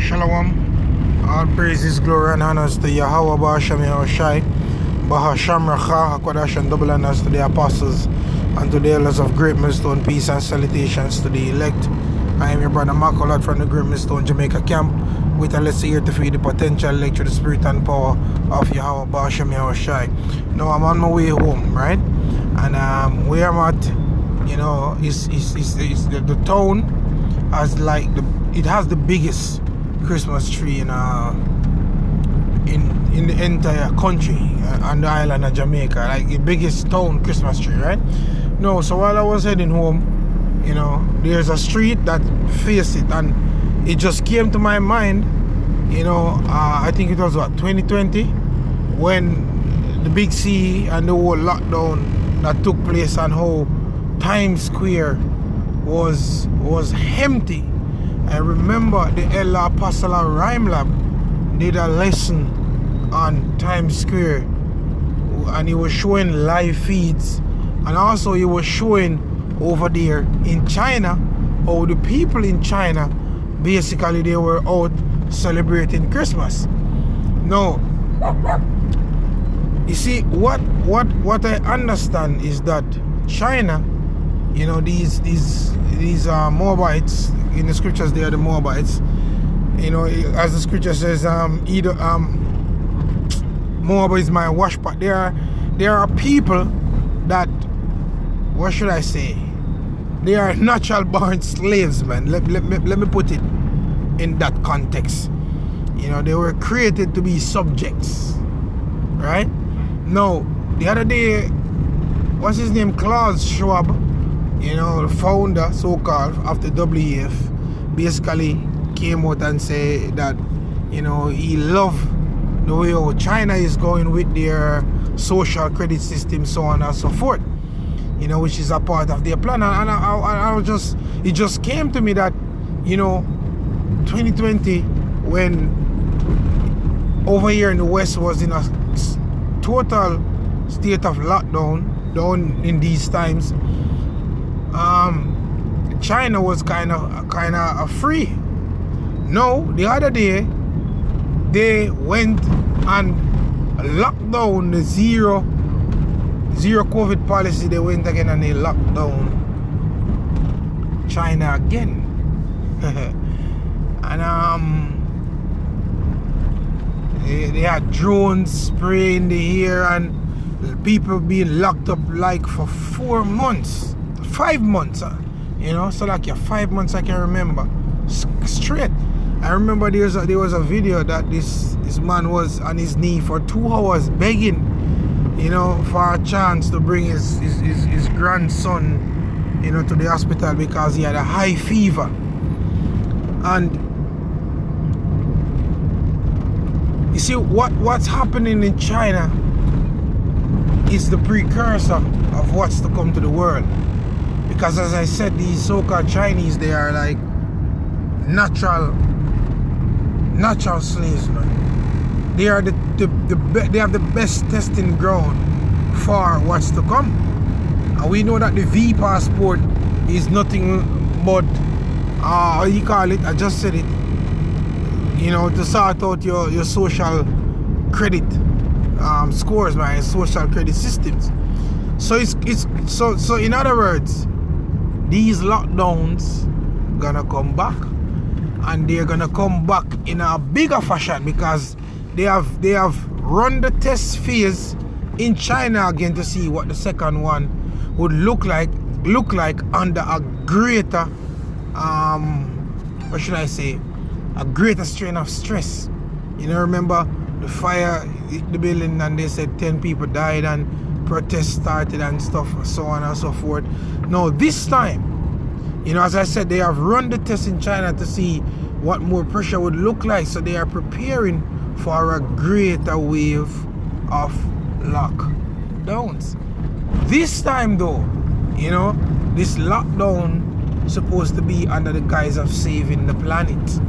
Shalom. All praises, glory, and honors to Yahweh Ba'ashem Yahushai, Bahasham Racha, HaKodash, and double honors to the apostles and to the elders of Great Millstone. Peace and salutations to the elect. I am your brother Macolad from the Great Millstone Jamaica camp with a lesson here to feed the potential, lecture the spirit and power of Yahweh Ba'ashem Yahushai. Now I'm on my way home, right? And where I'm at, you know, is the town has like it has the biggest Christmas tree in the entire country on the island of Jamaica, like the biggest town Christmas tree, right? No, so while I was heading home, you know, there's a street that faces it, and it just came to my mind, you know, I think it was what, 2020, when the Big C and the whole lockdown that took place, and how Times Square was empty. I remember the Elder Apostle Rhyme Lab did a lesson on Times Square, and he was showing live feeds, and also he was showing over there in China how the people in China basically they were out celebrating Christmas. Now, you see, what I understand is that China, you know, these Moabites, in the scriptures they are the Moabites, you know, as the scripture says, Moab is my washpot. There are people that, what should I say, they are natural born slaves, man. Let me put it in that context. You know, they were created to be subjects, right? Now, the other day, what's his name, Klaus Schwab, you know, the founder, so-called, of the WEF, basically came out and said that, you know, he loved the way how China is going with their social credit system, so on and so forth, you know, which is a part of their plan. And I was just, it just came to me that, you know, 2020, when over here in the West was in a total state of lockdown, down in these times, China was kind of free. No, the other day they went and locked down the zero COVID policy. They went again and they locked down China again. And they had drones spraying the air, and people being locked up like for 4 months, 5 months, you know, so like 5 months I can remember straight. I remember there was a video that this man was on his knee for 2 hours begging, you know, for a chance to bring his grandson, you know, to the hospital because he had a high fever. And you see, what's happening in China is the precursor of what's to come to the world. Because as I said, these so-called Chinese, they are like natural slaves, man. They are they have the best testing ground for what's to come. And we know that the V passport is nothing but how you call it, I just said it, you know, to sort out your social credit scores, man, social credit systems. So so in other words, these lockdowns gonna come back, and they're gonna come back in a bigger fashion, because they have run the test phase in China again to see what the second one would look like under a greater what should I say, a greater strain of stress. You know, remember the fire hit the building and they said 10 people died and protests started and stuff, so on and so forth. Now this time, you know, as I said, they have run the test in China to see what more pressure would look like, so they are preparing for a greater wave of lockdowns. This time though, you know, this lockdown is supposed to be under the guise of saving the planet.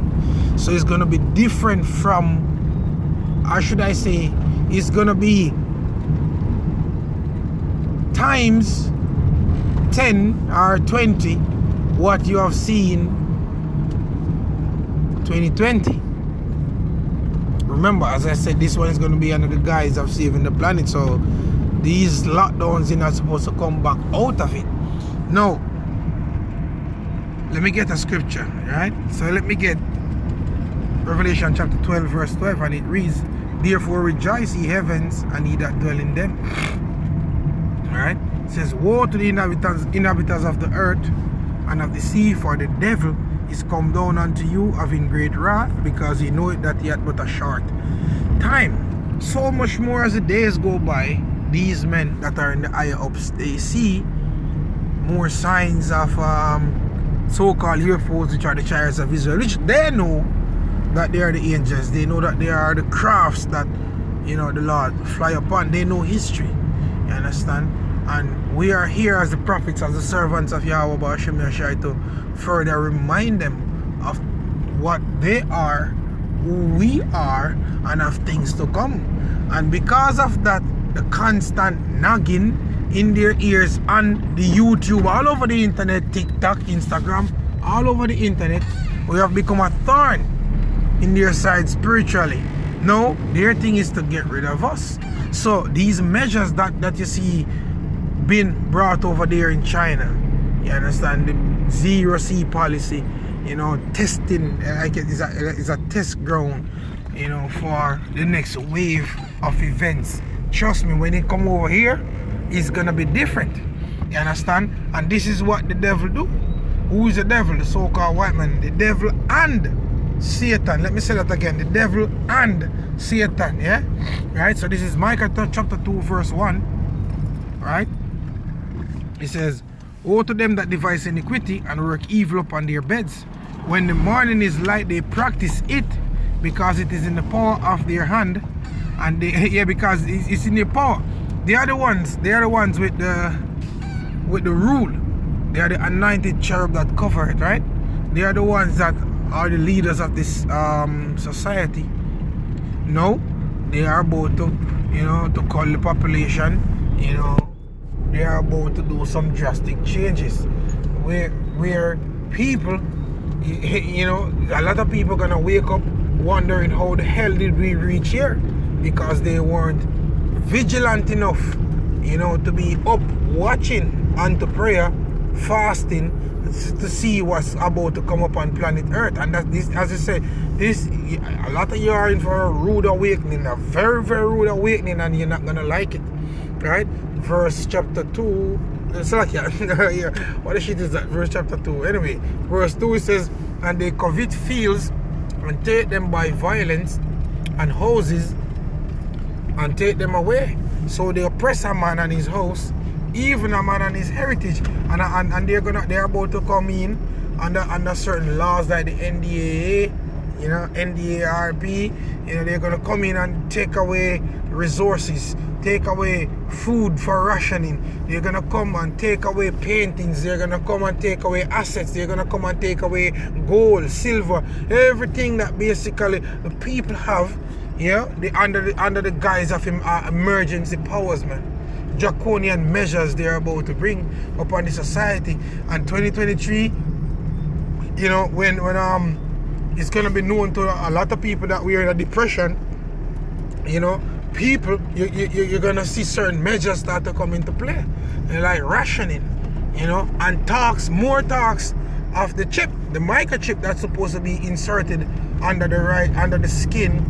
So it's gonna be different from, or should I say, it's gonna be times 10 or 20 what you have seen 2020. remember, as I said, this one is going to be under the guise of saving the planet. So these lockdowns are not supposed to come back out of it. Now, let me get a scripture, right? So let me get Revelation chapter 12 verse 12, and it reads, therefore rejoice, ye heavens, and ye that dwell in them. Alright? It says, woe to the inhabitants of the earth and of the sea, for the devil is come down unto you, having great wrath, because he knoweth that he hath but a short time. So much more as the days go by, these men that are in the higher ups, they see more signs of so-called UFOs, which are the chariots of Israel, which they know that they are the angels. They know that they are the crafts that, you know, the Lord fly upon. They know history, you understand? And we are here as the prophets, as the servants of Yahweh Ba'ashem Yashai, to further remind them of what they are, who we are, and of things to come. And because of that, the constant nagging in their ears on the YouTube, all over the internet, TikTok, Instagram, all over the internet, we have become a thorn in their side spiritually. No, their thing is to get rid of us. So these measures that you see being brought over there in China, you understand, the zero C policy, you know, testing, like it's a test ground, you know, for the next wave of events. Trust me, when they come over here, it's gonna be different, you understand? And this is what the devil do. Who is the devil? The so-called white man. The devil and Satan. Let me say that again. The devil and Satan, yeah? Right? So this is Micah chapter 2 verse 1. Right? It says, woe to them that devise iniquity and work evil upon their beds. When the morning is light, they practice it, because it is in the power of their hand. And they, yeah, because it's in their power. They are the ones with the rule. They are the anointed cherub that cover it, right? They are the ones that are the leaders of this society. No, they are about to, you know, to call the population, you know, they are about to do some drastic changes where people, you know, a lot of people are gonna wake up wondering how the hell did we reach here, because they weren't vigilant enough, you know, to be up watching unto prayer, fasting, to see what's about to come up on planet Earth. And that this, as I said, this, a lot of you are in for a rude awakening, a very, very rude awakening, and you're not gonna like it, right? Verse chapter 2, it's like, yeah, what the shit is that? Verse chapter 2. Anyway, verse 2, it says, and they covet fields and take them by violence, and houses, and take them away. So they oppress a man and his house, even a man and his heritage, and they're about to come in under certain laws like the NDAA, you know, NDARP. You know, they're gonna come in and take away resources, take away food for rationing. They're gonna come and take away paintings. They're gonna come and take away assets. They're gonna come and take away gold, silver, everything that basically the people have. Yeah, under the guise of emergency powers, man. Draconian measures they're about to bring upon the society. And 2023, you know, when it's gonna be known to a lot of people that we are in a depression, you know, people, you're gonna see certain measures start to come into play, like rationing, you know, and more talks of the chip, the microchip that's supposed to be inserted under the skin,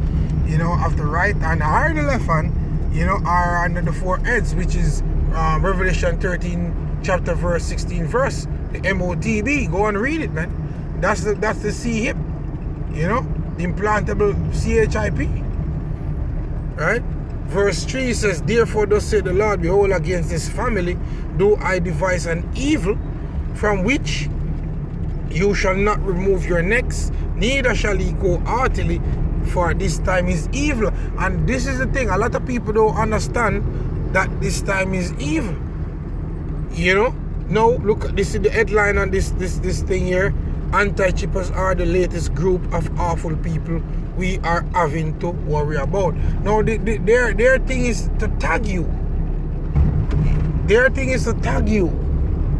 you know, of the right hand or the left hand, you know, are under the four heads, which is Revelation 13 chapter verse 16 verse, the MOTB. Go and read it, man. That's the C-hip, you know, the implantable CHIP, right? Verse 3 says, therefore thus said the Lord, behold, against this family do I devise an evil, from which you shall not remove your necks, neither shall ye go heartily, for this time is evil. And this is the thing, a lot of people don't understand that this time is evil, you know. Now look, this is the headline on this thing here. Anti-chippers are the latest group of awful people we are having to worry about. Now their thing is to tag you. Their thing is to tag you,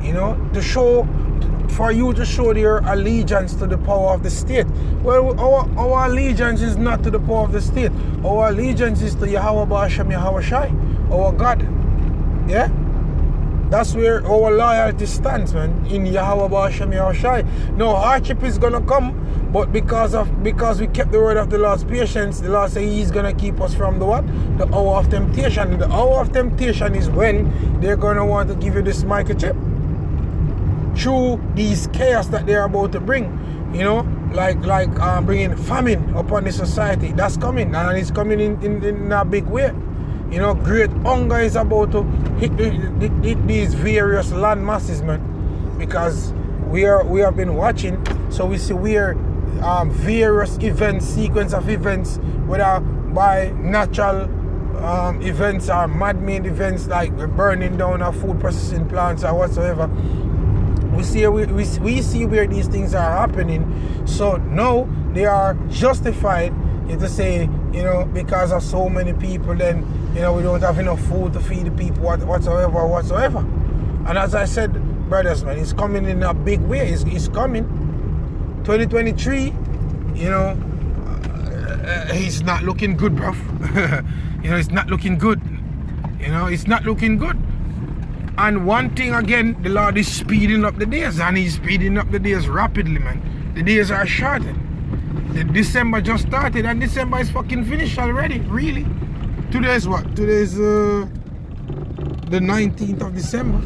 you know, to show for you to show your allegiance to the power of the state. Well, our allegiance is not to the power of the state. Our allegiance is to Yahweh Ba'ashem Yahweh Shai, our God. Yeah? That's where our loyalty stands, man, in Yahweh Ba'ashem Yahweh Shai. No, hardship is gonna come, but because we kept the word of the Lord's patience, the Lord said He's gonna keep us from the what? The hour of temptation. The hour of temptation is when they're gonna want to give you this microchip through these chaos that they're about to bring, you know, like bringing famine upon the society. That's coming, and it's coming in a big way. You know, great hunger is about to hit these various land masses, man, because we have been watching, so we see where various events, sequence of events, whether by natural events or man-made events like burning down of food processing plants or whatsoever. We see where these things are happening. So now they are justified to say, you know, because of so many people, then, you know, we don't have enough food to feed the people whatsoever. And as I said, brothers, man, it's coming in a big way. It's coming. 2023, you know, it's not looking good, bruv. You know, it's not looking good. You know, it's not looking good. And one thing again, the Lord is speeding up the days, and He's speeding up the days rapidly, man. The days are shortened. The December just started, and December is fucking finished already, really. Today is what? Today is the 19th of December.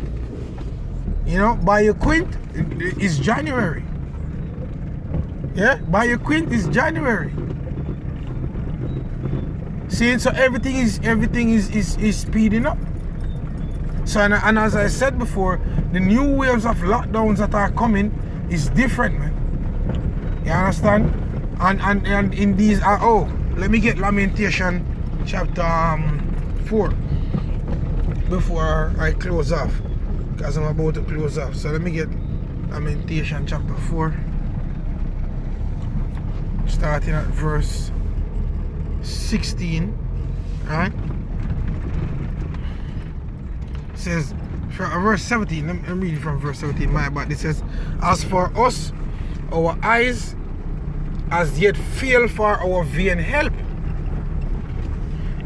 You know, by your quint, it's January. Yeah, by your quint is January. See, so everything is speeding up. So and as I said before, the new waves of lockdowns that are coming is different, man. You understand? And in these let me get Lamentation chapter 4 before I close off, because I'm about to close off. So let me get Lamentation chapter 4, starting at verse 16, right? It says, verse 17, I'm reading from verse 17, but it says, as for us, our eyes as yet fail for our vain help.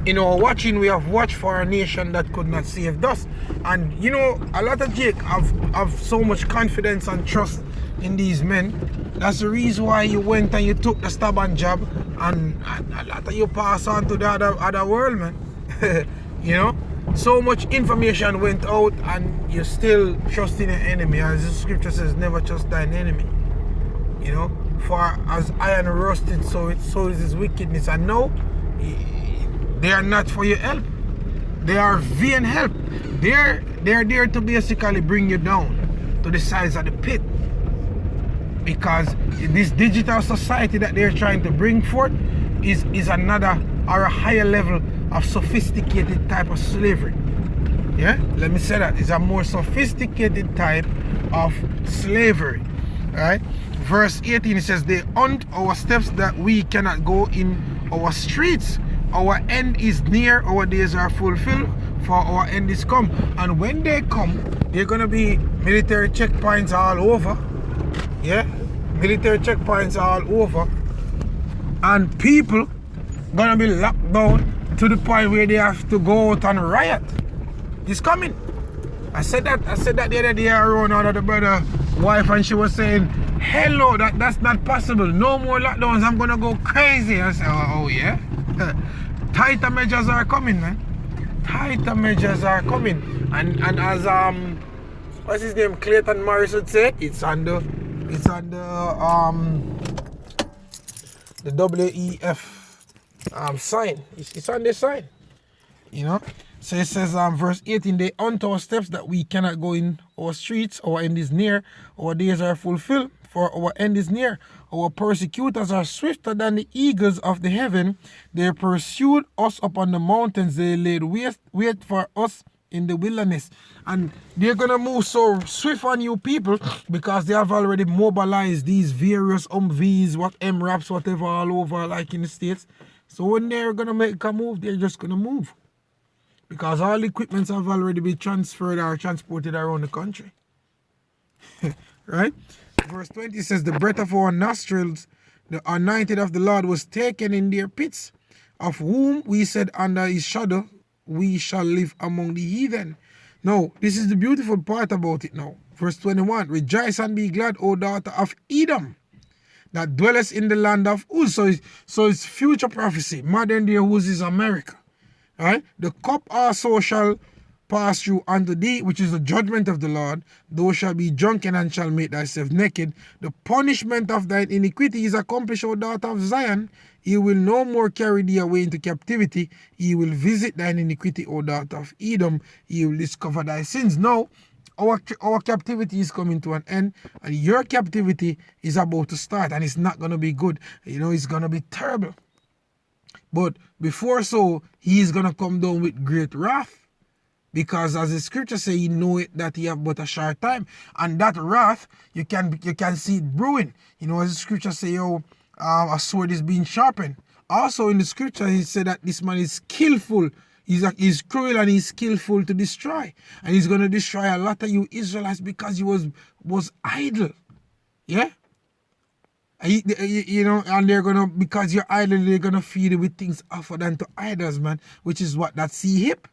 In our watching, we have watched for a nation that could not save us. And you know, a lot of Jake have so much confidence and trust in these men. That's the reason why you went and you took the stubborn job, and a lot of you pass on to the other world, man. You know, so much information went out, and you still trust in your enemy. As the scripture says, never trust thine enemy. You know, for as iron rusted, so is his wickedness. And no, they are not for your help. They are vain help. They're there to basically bring you down to the size of the pit. Because this digital society that they're trying to bring forth is another or a higher level of sophisticated type of slavery. Yeah, let me say that. It's a more sophisticated type of slavery. Right? Verse 18, it says, they hunt our steps that we cannot go in our streets. Our end is near, our days are fulfilled, for our end is come. And when they come, they're gonna be military checkpoints all over. Yeah, military checkpoints all over, and people gonna be locked down to the point where they have to go out and riot. It's coming. I said that the other day around another brother wife, and she was saying, hello, that's not possible. No more lockdowns. I'm gonna go crazy. I said, oh yeah. Tighter measures are coming, man. Tighter measures are coming. And as what's his name, Clayton Morris would say, it's on the WEF sign. It's on the sign. You know? So it says verse 18, they hunt our steps that we cannot go in our streets, our end is near, our days are fulfilled, for our end is near. Our persecutors are swifter than the eagles of the heaven. They pursued us upon the mountains, they laid wait for us in the wilderness. And they're gonna move so swift on you people because they have already mobilized these various Humvees, MRAPs, whatever, all over, like in the States. So when they're gonna make a move, they're just gonna move. Because all equipments have already been transferred or transported around the country. right? Verse 20 says, the breath of our nostrils, the anointed of the Lord, was taken in their pits, of whom we said, under his shadow we shall live among the heathen. Now, this is the beautiful part about it now. Verse 21, rejoice and be glad, O daughter of Edom, that dwellest in the land of Uz. So it's future prophecy. Modern day Uz is America. Right? The cup also shall pass through unto thee, which is the judgment of the Lord. Thou shalt be drunken and shall make thyself naked. The punishment of thine iniquity is accomplished, O daughter of Zion. He will no more carry thee away into captivity. He will visit thine iniquity, O daughter of Edom. He will discover thy sins. Now, our captivity is coming to an end, and your captivity is about to start, and it's not going to be good. You know, it's going to be terrible. But before so, he is going to come down with great wrath, because as the scripture say, he know it that he have but a short time, and that wrath you can see it brewing. You know, as the scripture say, a sword is being sharpened. Also in the scripture, he said that this man is skillful. He's cruel and he's skillful to destroy. And he's going to destroy a lot of you Israelites because he was idle. Yeah? You know, and they're going to, because you're idle, they're going to feed you with things offered unto idols, man. Which is what? That sea hip.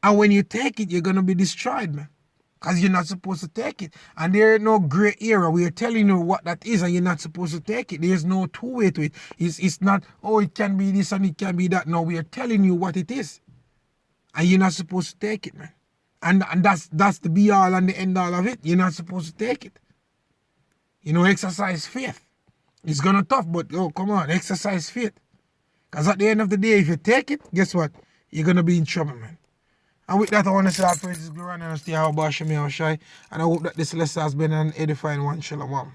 And when you take it, you're going to be destroyed, man. Because you're not supposed to take it. And there is no gray area. We are telling you what that is and you're not supposed to take it. There's no two-way to it. It's not, oh, it can be this and it can be that. No, we are telling you what it is. And you're not supposed to take it, man. And that's the be-all and the end-all of it. You're not supposed to take it. You know, exercise faith. It's going to tough, but, oh, come on, exercise faith. Because at the end of the day, if you take it, guess what? You're going to be in trouble, man. And with that, I want to say our praises, glory, and stay how Basha me how shy. And I hope that this lesson has been an edifying one. Shalom.